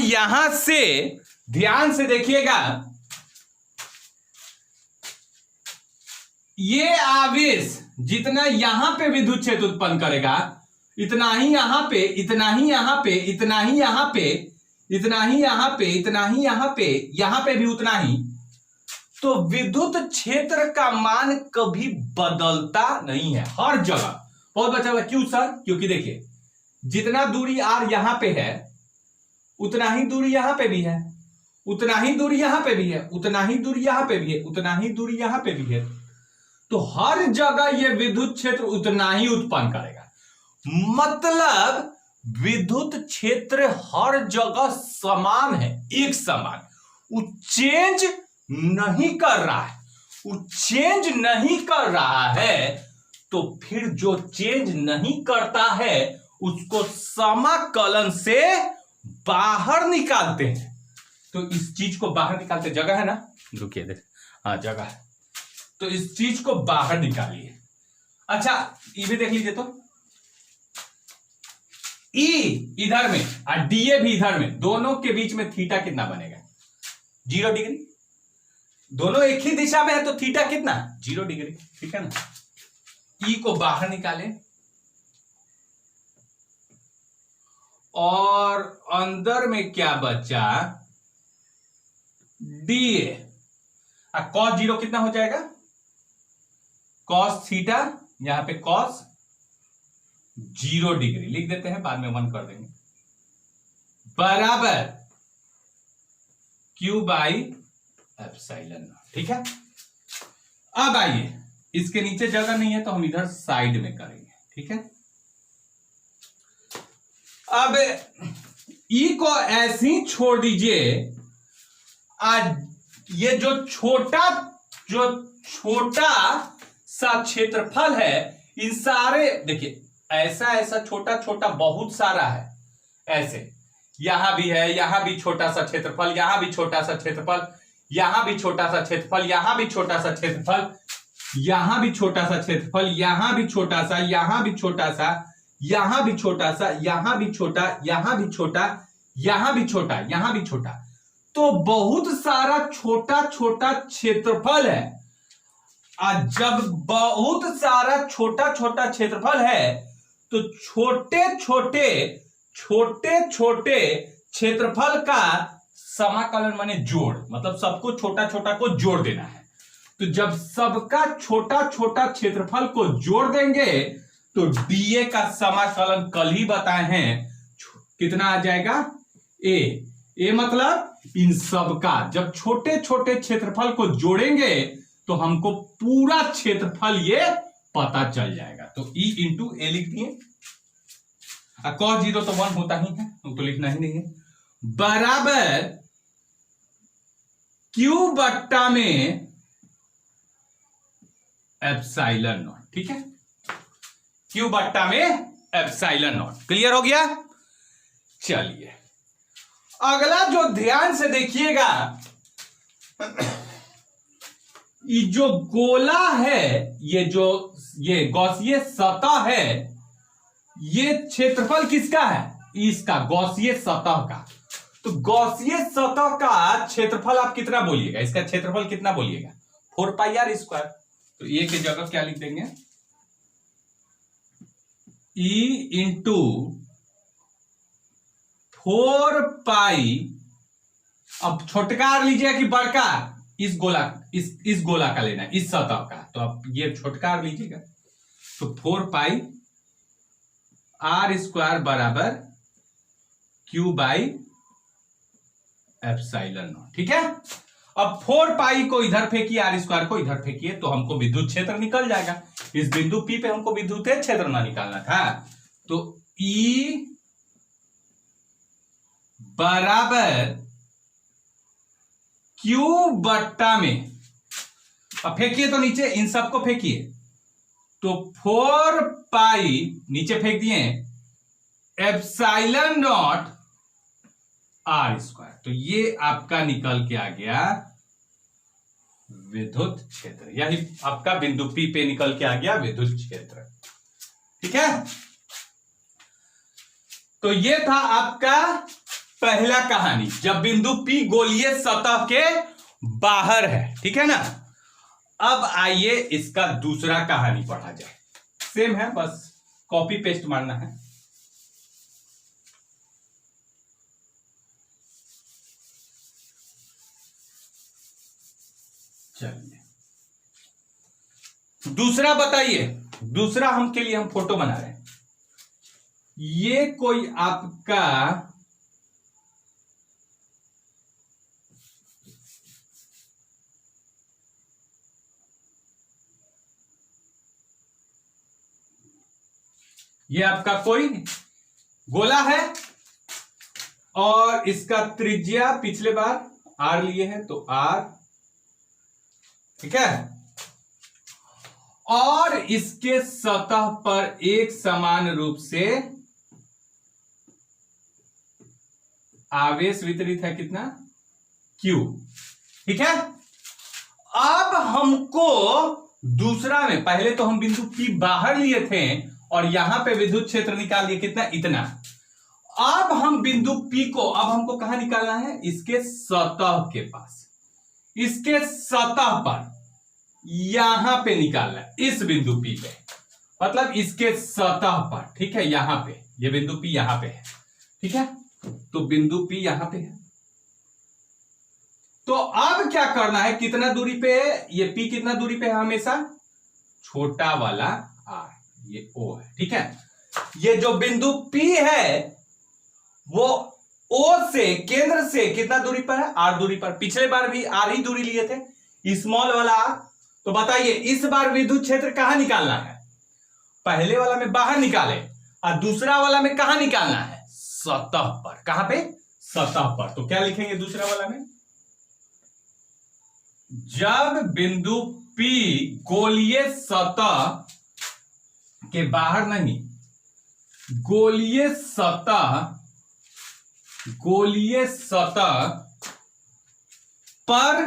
यहां से ध्यान से देखिएगा, ये आवेश जितना यहां पे विद्युत क्षेत्र उत्पन्न करेगा, इतना ही यहां पे, इतना ही यहां पे, इतना ही यहां पे, इतना ही यहां पे, इतना ही यहां पे भी उतना ही, तो विद्युत क्षेत्र का मान कभी बदलता नहीं है हर जगह। बहुत बचा हुआ क्यों सर? क्योंकि देखिए जितना दूरी r यहां पे है उतना ही दूरी यहां पे भी है, उतना ही दूरी यहां पे भी है, उतना ही दूरी यहां पे भी है, उतना ही दूरी यहां पे भी है, तो हर जगह यह विद्युत क्षेत्र उतना ही उत्पन्न करेगा। मतलब विद्युत क्षेत्र हर जगह समान है, एक समान, वो चेंज नहीं कर रहा है, वो चेंज नहीं कर रहा है। तो फिर जो चेंज नहीं करता है उसको समाकलन से बाहर निकालते हैं। तो इस चीज को बाहर निकालते, जगह है ना, रुकिए देख, हाँ जगह है, तो इस चीज को बाहर निकालिए। अच्छा ये भी देख लीजिए, तो ई इधर में और डीए भी इधर में, दोनों के बीच में थीटा कितना बनेगा? 0 डिग्री। दोनों एक ही दिशा में है तो थीटा कितना? 0 डिग्री, ठीक है ना। ई को बाहर निकालें और अंदर में क्या बचा? डीए। कॉस 0 कितना हो जाएगा? कॉस थीटा, यहां पे कॉस 0 डिग्री लिख देते हैं, बाद में 1 कर देंगे, बराबर Q बाई एप्सिलॉन। ठीक है। अब आइए, इसके नीचे जगह नहीं है तो हम इधर साइड में करेंगे, ठीक है। अब ई को ऐसे ही छोड़ दीजिए, ये जो छोटा सा क्षेत्रफल है, इन सारे देखिए ऐसा ऐसा छोटा छोटा बहुत सारा है, ऐसे यहां भी है, यहां भी छोटा सा क्षेत्रफल, यहां भी छोटा सा क्षेत्रफल, यहां भी छोटा सा क्षेत्रफल, यहां भी छोटा सा क्षेत्रफल, यहां भी छोटा सा क्षेत्रफल, यहां भी छोटा सा, यहां भी छोटा सा, यहां भी छोटा सा, यहां भी छोटा, यहां भी छोटा, यहां भी छोटा, यहां भी छोटा, तो बहुत सारा छोटा छोटा क्षेत्रफल है। और जब बहुत सारा छोटा छोटा क्षेत्रफल है तो छोटे छोटे क्षेत्रफल का समाकलन माने जोड़, मतलब सबको छोटा छोटा को जोड़ देना है। तो जब सबका छोटा छोटा क्षेत्रफल को जोड़ देंगे तो डीए का समाकलन कल ही बताए हैं कितना आ जाएगा? ए मतलब इन सबका जब छोटे छोटे क्षेत्रफल को जोड़ेंगे तो हमको पूरा क्षेत्रफल ये पता चल जाएगा। तो E इंटू ए लिख दिए, cos 0 तो 1 होता ही है, तो लिखना ही नहीं है, बराबर Q बट्टा में एप्सिलॉन नॉट। ठीक है, Q बट्टा में एप्सिलॉन नॉट। क्लियर हो गया? चलिए अगला जो ध्यान से देखिएगा, ये जो गोला है, ये गॉसीय सतह है, ये क्षेत्रफल किसका है? इसका, गॉसीय सतह का। तो गॉसीय सतह का क्षेत्रफल आप कितना बोलिएगा? इसका क्षेत्रफल कितना बोलिएगा? 4πr²। तो ये की जगह क्या लिख देंगे? E इंटू 4π, अब छोटका लीजिएगा कि बड़का? इस गोला का लेना है, इस सतह का, तो आप ये छोटका लीजिएगा। तो 4πr² बराबर Q बाई एप्सिलॉन नॉट। ठीक है। अब 4π को इधर फेंकिए, r² को इधर फेंकिए, तो हमको विद्युत क्षेत्र निकल जाएगा। इस बिंदु P पे हमको विद्युत क्षेत्र ना निकालना था, तो E बराबर Q बट्टा में, अब फेंकिए तो नीचे, इन सबको फेंकिए, तो 4π नीचे फेंक दिए, एप्सिलॉन नॉट r²। तो ये आपका निकल के आ गया विद्युत क्षेत्र, यही आपका बिंदु P पे निकल के आ गया विद्युत क्षेत्र। ठीक है। तो ये था आपका पहला कहानी, जब बिंदु P गोलीय सतह के बाहर है। ठीक है ना। अब आइए इसका दूसरा कहानी पढ़ा जाए। सेम है, बस कॉपी पेस्ट मारना है। चलिए दूसरा बताइए, दूसरा हम के लिए हम फोटो बना रहे हैं। ये कोई आपका ये आपका कोई गोला है और इसका त्रिज्या पिछले बार आर लिए है तो आर, ठीक है, और इसके सतह पर एक समान रूप से आवेश वितरित है कितना, Q, ठीक है। अब हमको दूसरा में, पहले तो हम बिंदु P बाहर लिए थे और यहां पे विद्युत क्षेत्र निकाल लिए कितना, इतना। अब हम बिंदु P को अब हमको कहां निकालना है, इसके सतह के पास, इसके सतह पर यहां पे निकालना है, इस बिंदु P पे, मतलब इसके सतह पर, ठीक है, यहां पे, ये बिंदु P यहां पे है, ठीक है, तो बिंदु P यहां पे है। तो अब क्या करना है, कितना दूरी पे है ये P, कितना दूरी पे है हमेशा, छोटा वाला r, ये O है, ठीक है। ये जो बिंदु P है वो O से, केंद्र से कितना दूरी पर है, r दूरी पर। पिछले बार भी r ही दूरी लिए थे, स्मॉल वाला r। तो बताइए इस बार विद्युत क्षेत्र कहां निकालना है, पहले वाला में बाहर निकाले और दूसरा वाला में कहां निकालना है, सतह पर। कहां पे, सतह पर। तो क्या लिखेंगे दूसरा वाला में, जब बिंदु P गोलीय सतह के बाहर नहीं, गोलीय सतह पर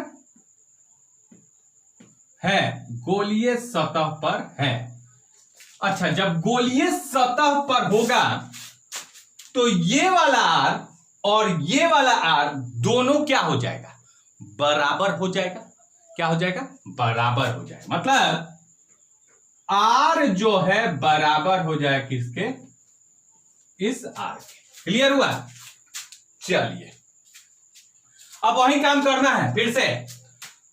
है, गोलीय सतह पर है। अच्छा, जब गोलीय सतह पर होगा तो ये वाला r और ये वाला r दोनों क्या हो जाएगा, बराबर हो जाएगा। क्या हो जाएगा, बराबर हो जाएगा। मतलब r जो है बराबर हो जाएगा किसके, इस r के। क्लियर हुआ। चलिए अब वही काम करना है फिर से।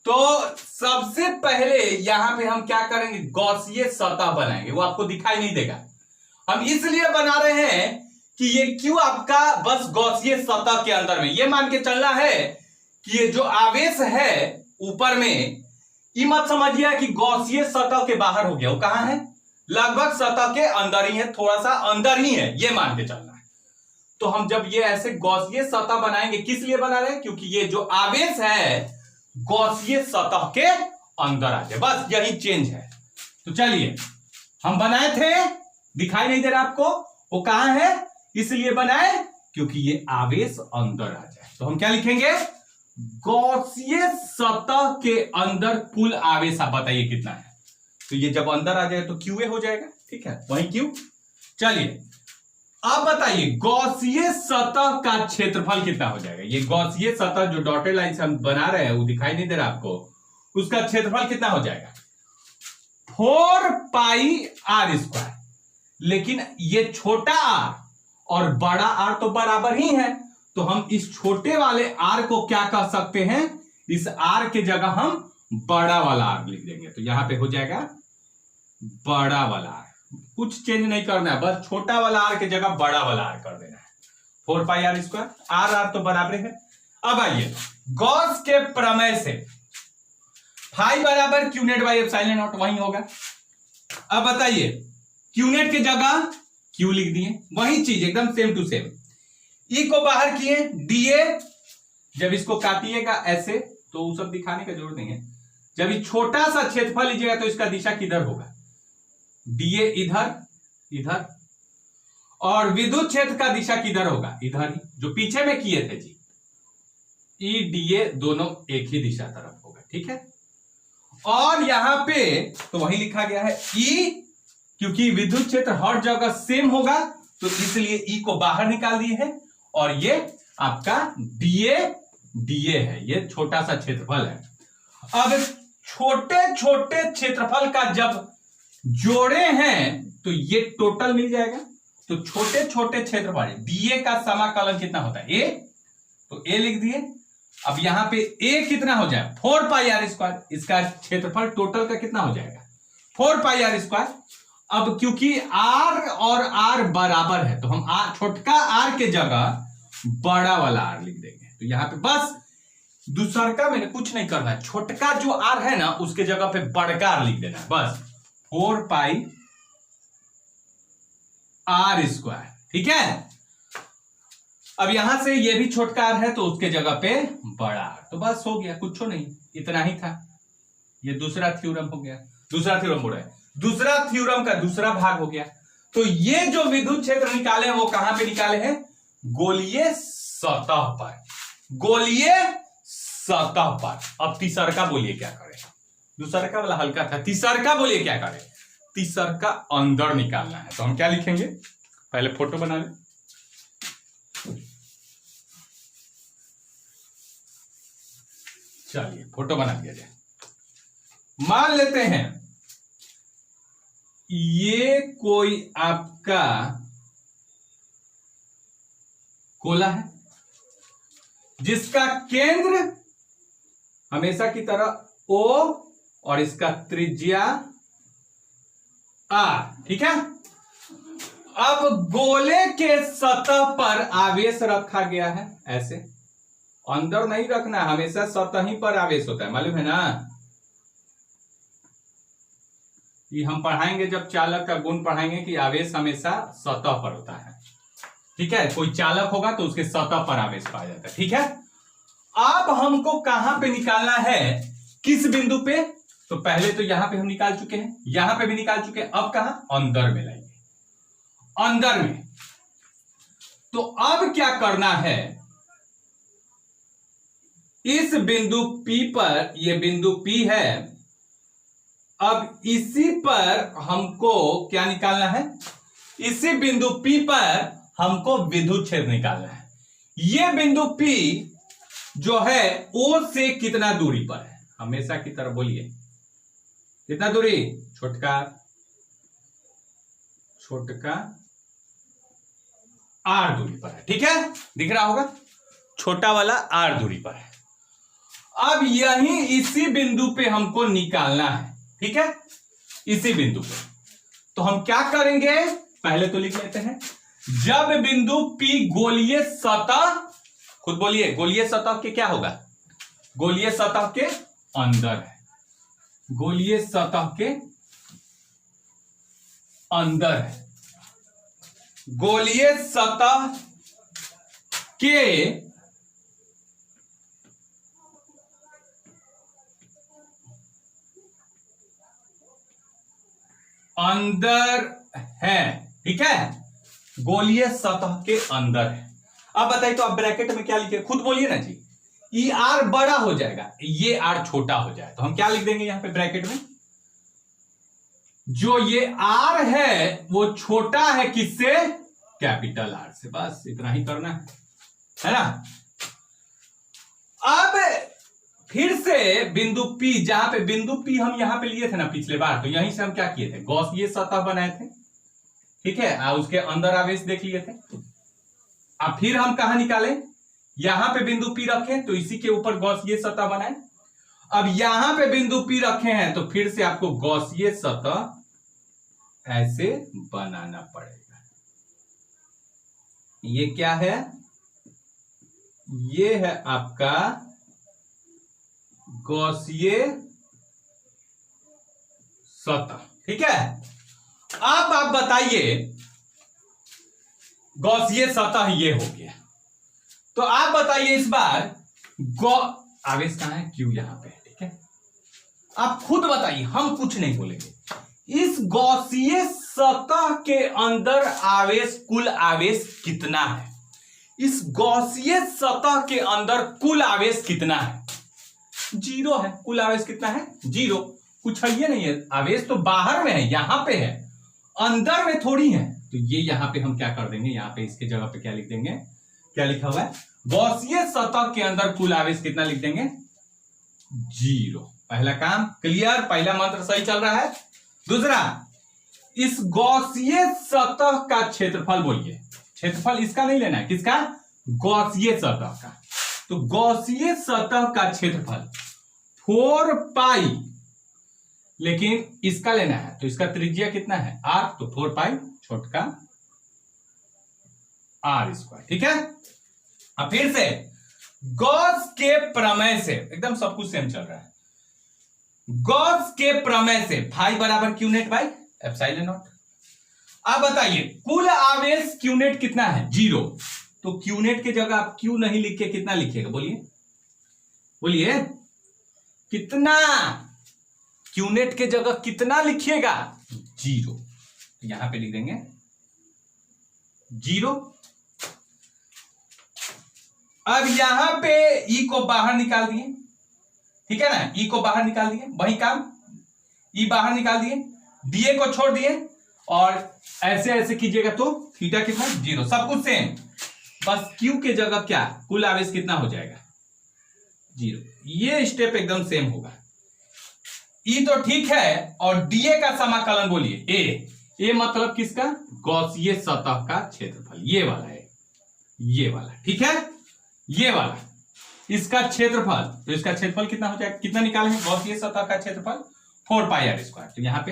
तो सबसे पहले यहां पे हम क्या करेंगे, गॉसीय सतह बनाएंगे। वो आपको दिखाई नहीं देगा, हम इसलिए बना रहे हैं कि ये Q आपका बस गॉसीय सतह के अंदर में, ये मान के चलना है कि ये जो आवेश है ऊपर में, ये मत समझिए कि गॉसीय सतह के बाहर हो गया, वो कहां है, लगभग सतह के अंदर ही है, थोड़ा सा अंदर ही है, ये मान के चलना है। तो हम जब ये ऐसे गॉसीय सतह बनाएंगे, किस लिए बना रहे हैं, क्योंकि ये जो आवेश है गॉसीय सतह के अंदर आ जाए, बस यही चेंज है। तो चलिए हम बनाए थे, दिखाई नहीं दे रहा आपको, वो कहां है, इसलिए बनाए क्योंकि ये आवेश अंदर आ जाए। तो हम क्या लिखेंगे, गॉसीय सतह के अंदर कुल आवेश आप बताइए कितना है। तो ये जब अंदर आ जाए तो QA हो जाएगा, ठीक है, वही Q। चलिए अब बताइए गॉसीय सतह का क्षेत्रफल कितना हो जाएगा। ये गॉसीय सतह जो डॉटेड लाइन से हम बना रहे हैं, वो दिखाई नहीं दे रहा आपको, उसका क्षेत्रफल कितना हो जाएगा, 4 पाई r स्क्वायर। लेकिन ये छोटा r और बड़ा r तो बराबर ही है, तो हम इस छोटे वाले r को क्या कह सकते हैं, इस r के जगह हम बड़ा वाला r लिख देंगे। तो यहां पे हो जाएगा बड़ा वाला r, कुछ चेंज नहीं करना है, बस छोटा वाला r के जगह बड़ा वाला r कर देना है। 4 पाई r स्क्वायर, r तो बराबर है। अब आइए गॉस के प्रमेय से फाई बराबर Q net by epsilon not, वही होगा। अब बताइए क्यू नेट के जगह Q लिख दिए, वही चीज एकदम सेम टू सेम। E को बाहर किए, dA, जब इसको काटिएगा ऐसे तो वो सब दिखाने का जरूरत नहीं है। जब ये छोटा सा क्षेत्रफल लीजिएगा तो इसका दिशा किधर होगा, dA इधर, इधर, और विद्युत क्षेत्र का दिशा किधर होगा, इधर ही, जो पीछे में किए थे जी। E dA दोनों एक ही दिशा तरफ होगा, ठीक है। और यहां पे तो वही लिखा गया है E, क्योंकि विद्युत क्षेत्र हर जगह सेम होगा तो इसलिए E को बाहर निकाल दिए है। और ये आपका dA है, ये छोटा सा क्षेत्रफल है। अब छोटे छोटे क्षेत्रफल का जब जोड़े हैं तो ये टोटल मिल जाएगा। तो छोटे छोटे क्षेत्रफल dA का समाकलन कितना होता है, A, तो A लिख दिए, अब यहां पे a कितना हो जाए 4 पाई आर स्क्वायर, इसका क्षेत्रफल टोटल का कितना हो जाएगा 4 पाई आर स्क्वायर। अब क्योंकि r और r बराबर है तो हम छोटका r के जगह बड़ा वाला r लिख देंगे। तो यहां पे बस दूसरा का मैंने कुछ नहीं करना है, छोटका जो r है ना उसके जगह पे बड़का r लिख देना है बस 4 पाई आर स्क्वायर। ठीक है, अब यहां से ये भी छोटका r है तो उसके जगह पे बड़ा r, तो बस हो गया, कुछ नहीं, इतना ही था। ये दूसरा थ्योरम हो गया, दूसरा थ्योरम हो रहा है, दूसरा थ्योरम का दूसरा भाग हो गया। तो ये जो विद्युत क्षेत्र निकाले हैं वो कहां पे निकाले हैं गोलीय सतह पर, गोलीय सतह पर। अब तीसरका बोलिए क्या करें, दूसरका वाला हल्का था, तीसरका बोलिए क्या करें, तीसरका अंदर निकालना है। तो हम क्या लिखेंगे, पहले फोटो बना ले, चलिए फोटो बना दिया जाए। मान लेते हैं ये कोई आपका गोला है जिसका केंद्र हमेशा की तरह O और इसका त्रिज्या R। ठीक है, अब गोले के सतह पर आवेश रखा गया है, ऐसे अंदर नहीं रखना, हमेशा सतह ही पर आवेश होता है, मालूम है ना। ये हम पढ़ाएंगे जब चालक का गुण पढ़ाएंगे कि आवेश हमेशा सतह पर होता है। ठीक है, कोई चालक होगा तो उसके सतह पर आवेश पाया जाता है। ठीक है, अब हमको कहां पे निकालना है, किस बिंदु पे, तो पहले तो यहां पे हम निकाल चुके हैं, यहां पे भी निकाल चुके हैं, अब कहां अंदर में लाएंगे, अंदर में। तो अब क्या करना है, इस बिंदु P पर, ये बिंदु P है, अब इसी पर हमको क्या निकालना है, इसी बिंदु P पर हमको विद्युत क्षेत्र निकालना है। ये बिंदु P जो है O से कितना दूरी पर है, हमेशा की तरह बोलिए कितना दूरी, छोटका छोटका R दूरी पर है। ठीक है, दिख रहा होगा, छोटा वाला R दूरी पर है। अब यही इसी बिंदु पे हमको निकालना है। ठीक है, इसी बिंदु पे तो हम क्या करेंगे, पहले तो लिख लेते हैं, जब बिंदु P गोलीय सतह, खुद बोलिए गोलीय सतह के क्या होगा, गोलीय सतह के अंदर है, गोलीय सतह के अंदर है, गोलीय सतह के अंदर है। ठीक है, गोलीय सतह के अंदर है। अब बताइए, तो आप ब्रैकेट में क्या लिखे, खुद बोलिए ना जी, ये R बड़ा हो जाएगा, ये R छोटा हो जाए, तो हम क्या लिख देंगे यहां पे ब्रैकेट में, जो ये R है वो छोटा है किससे, कैपिटल R से, बस इतना ही करना है ना। अब फिर से बिंदु P, जहां पे बिंदु P हम यहां पे लिए थे ना पिछले बार, तो यहीं से हम क्या किए थे, गॉसीय सतह बनाए थे। ठीक है, उसके अंदर आवेश देख लिए थे। अब फिर हम कहां निकाले, यहां पे बिंदु P रखे तो इसी के ऊपर गॉसीय सतह बनाए। अब यहां पे बिंदु P रखे हैं तो फिर से आपको गॉसीय सतह ऐसे बनाना पड़ेगा। ये क्या है, ये है आपका गॉसीय सतह। ठीक है, अब आप बताइए, गॉसीय सतह ये हो गया, तो आप बताइए इस बार आवेश कहां है, Q यहां पे। ठीक है, आप खुद बताइए, हम कुछ नहीं बोलेंगे, इस गॉसीय सतह के अंदर आवेश, कुल आवेश कितना है, इस गॉसीय सतह के अंदर कुल आवेश कितना है, 0 है। कुल आवेश कितना है, 0, कुछ है ये नहीं है, आवेश तो बाहर में है, यहां पे है, अंदर में थोड़ी है। तो ये यहां पे हम क्या कर देंगे, यहां पे इसके जगह पे क्या लिख देंगे, क्या लिखा हुआ है, गॉसीय सतह के अंदर कुल आवेश कितना लिख देंगे, 0। पहला काम क्लियर, पहला मंत्र सही चल रहा है। दूसरा, इस गॉसीय सतह का क्षेत्रफल बोलिए, क्षेत्रफल इसका नहीं लेना है, किसका, गॉसीय सतह का। तो गॉसीय सतह का क्षेत्रफल 4 पाई, लेकिन इसका लेना है तो इसका त्रिज्या कितना है r, तो 4 पाई छोटका r स्क्वायर। ठीक है, अब फिर से गॉस के प्रमेय से एकदम सब कुछ सेम चल रहा है। गॉस के प्रमेय से फाई बराबर Q net by epsilon not. अब बताइए कुल आवेश क्यू नेट कितना है 0, तो क्यू नेट की जगह आप क्यू नहीं लिख के कितना लिखिएगा, बोलिए बोलिए कितना, क्यू नेट के जगह कितना लिखिएगा 0, तो यहां पे लिख देंगे 0। अब यहां पे ई को बाहर निकाल दिए, ठीक है ना, ई को बाहर निकाल दिए, वही काम, ई बाहर निकाल दिए, डीए को छोड़ दिए और ऐसे ऐसे कीजिएगा तो थीटा कितना 0, सब कुछ सेम, बस क्यू के जगह क्या कुल आवेश कितना हो जाएगा 0। ये स्टेप एकदम सेम होगा। ई तो ठीक है, और डीए का समाकलन बोलिए ए मतलब किसका, गॉसीय सतह का क्षेत्रफल, ये वाला है, ये वाला, ठीक है, ये वाला इसका क्षेत्रफल, तो इसका क्षेत्रफल कितना हो जाएगा, कितना निकालेंगे गॉसीय सतह का क्षेत्रफल 4 पाई r स्क्वायर, तो यहां पे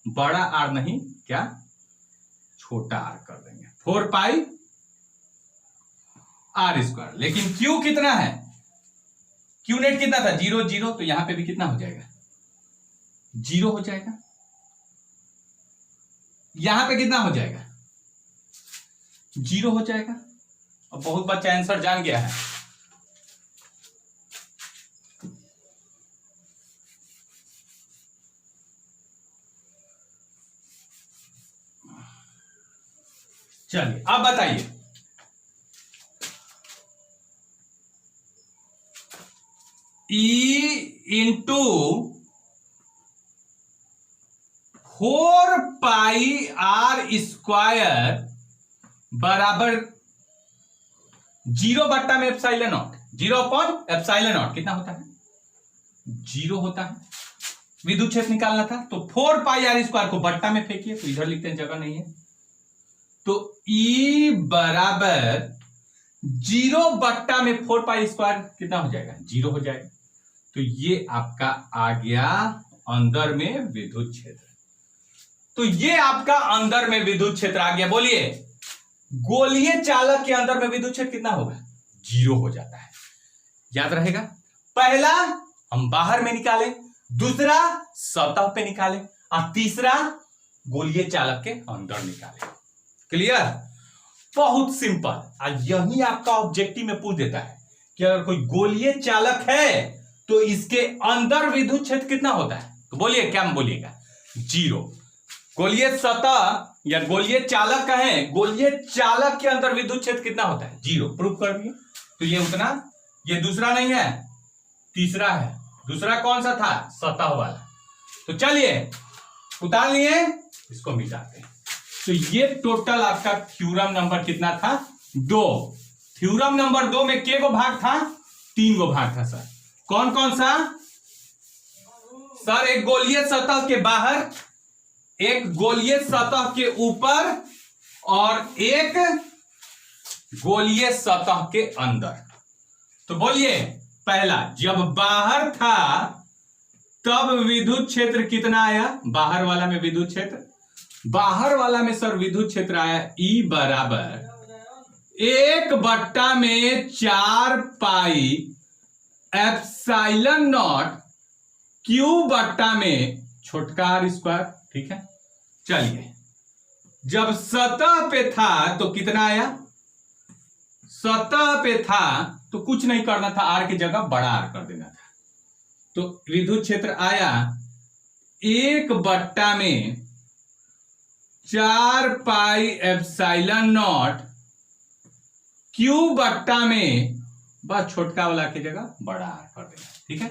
बड़ा r नहीं क्या छोटा r कर देंगे 4 पाई r स्क्वायर। लेकिन q कितना है, q नेट कितना था 0 0, तो यहां पे भी कितना हो जाएगा 0 हो जाएगा, यहां पे कितना हो जाएगा 0 हो जाएगा। और बहुत बच्चा आंसर जान गया है, चलिए अब बताइए E इंटू 4 पाई r स्क्वायर बराबर 0 बट्टा में epsilon not, 0 upon epsilon not कितना होता है 0 होता है। विद्युत क्षेत्र निकालना था तो 4 पाई r स्क्वायर को बट्टा में फेंकिए, तो इधर लिखते हैं जगह नहीं है, तो E बराबर 0 बट्टा में 4 पाई स्क्वायर कितना हो जाएगा 0 हो जाएगा। तो ये आपका आ गया अंदर में विद्युत क्षेत्र, तो ये आपका अंदर में विद्युत क्षेत्र आ गया। बोलिए गोलीय चालक के अंदर में विद्युत क्षेत्र कितना होगा 0 हो जाता है, याद रहेगा। पहला हम बाहर में निकाले, दूसरा सतह पे निकाले, और तीसरा गोलीय चालक के अंदर निकाले। क्लियर, बहुत सिंपल। आज यही आपका ऑब्जेक्टिव में पूछ देता है कि अगर कोई गोलीय चालक है तो इसके अंदर विद्युत क्षेत्र कितना होता है, तो बोलिए क्या बोलिएगा 0। गोलीय सतह या गोलीय चालक का है, गोलीय चालक के अंदर विद्युत क्षेत्र कितना होता है 0, प्रूफ कर दिए। तो ये उतना, ये दूसरा नहीं है तीसरा है, दूसरा कौन सा था सतह वाला। तो चलिए उतार लिए, इसको मिटाते हैं। तो ये टोटल आपका थ्योरम नंबर कितना था 2। थ्योरम नंबर 2 में के गो भाग था 3 गो भाग था सर। कौन कौन सा सर, एक गोलीय सतह के बाहर, एक गोलीय सतह के ऊपर और एक गोलीय सतह के अंदर। तो बोलिए पहला जब बाहर था तब विद्युत क्षेत्र कितना आया, बाहर वाला में विद्युत क्षेत्र, बाहर वाला में सर विद्युत क्षेत्र आया E बराबर 1 बट्टा में 4 पाई एप्सिलॉन नॉट Q बट्टा में छोटका r स्क्वायर। ठीक है, चलिए जब सतह पे था तो कितना आया, सतह पे था तो कुछ नहीं करना था, r की जगह बड़ा R कर देना था। तो विद्युत क्षेत्र आया 1 बट्टा में 4 पाई एप्सिलॉन नॉट Q बट्टा में बस छोटका वाला की जगह बड़ा R कर देना। ठीक है,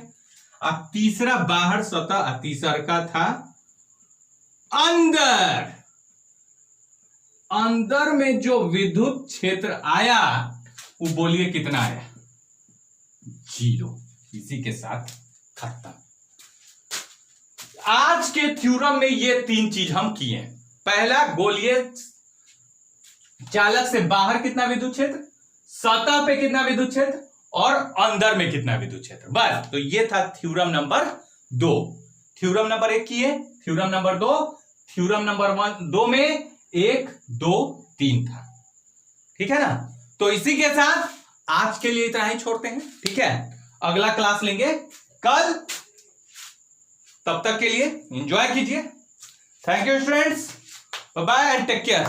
अब तीसरा बाहर सतह, तीसरा का था अंदर, अंदर में जो विद्युत क्षेत्र आया वो बोलिए कितना आया 0। इसी के साथ खत्म। आज के थ्योरम में ये 3 चीज हम किए। पहला गोलीय चालक से बाहर कितना विद्युत क्षेत्र, सतह पे कितना विद्युत क्षेत्र और अंदर में कितना विद्युत क्षेत्र। बस, तो ये था थ्योरम नंबर 2। थ्योरम नंबर 1 की है, थ्योरम नंबर 2, थ्योरम नंबर 2 में 1 2 3 था। ठीक है ना। तो इसी के साथ आज के लिए इतना ही छोड़ते हैं। ठीक है, अगला क्लास लेंगे कल। तब तक के लिए एंजॉय कीजिए। Thank you students, bye bye and take care.